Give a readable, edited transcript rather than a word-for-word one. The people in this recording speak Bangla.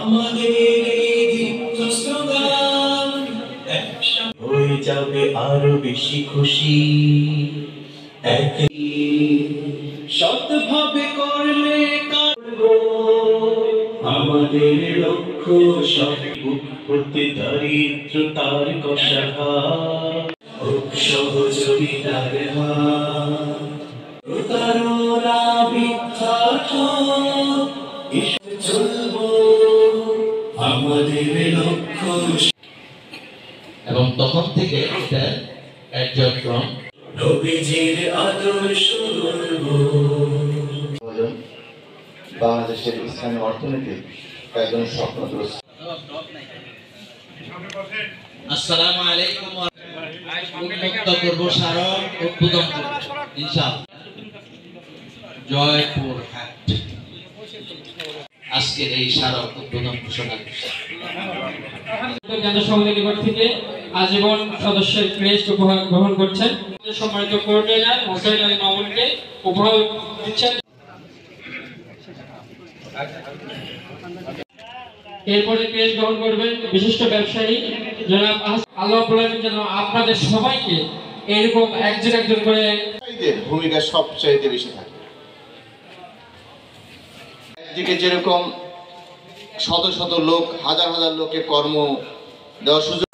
আমাদের এই দীপ্ত স্লোগান হয়ে যাবে আরো বেশি খুশি। সৎভাবে করলে আমাদের লক্ষ্য সব বুক দারিদ্রতার কষাঘাত খুব সহযোগিতার হাত প্রতারণা মিথ্যা চলবো আমাদের লক্ষ্য। এবং তখন থেকে এটা কার্যক্রম নবীজির আদর্শ বাংলাদেশের ইসলামী অর্থনীতির একজন স্বপ্নদ্রষ্টা। আসসালামু আলাইকুম। উন্মুক্ত করব স্মারক উদ্বোধন করব ইনশাআল্লাহ জয়পুরহাট আজকের এই স্মারক উদ্বোধন ঘোষণা করছি। কেন্দ্র সমিতির নিকট থেকে আজীবন সদস্যের ক্রেস্ট উপহার গ্রহণ করছেন। সম্মানিত কোঅর্ডিনেটর হোসেন আলী মামুনকে উপহার দিচ্ছেন। এরপরে ক্রেস্ট গ্রহণ করবেন বিশিষ্ট ব্যবসায়ী জনাব আল্লাহ যেন আপনাদের সবাইকে এরকম একজন একজন করে ভূমিকা সবচাইতে বেশি থাকে। একদিকে যেরকম শত শত লোক হাজার হাজার লোকে কর্ম দেওয়ার সুযোগ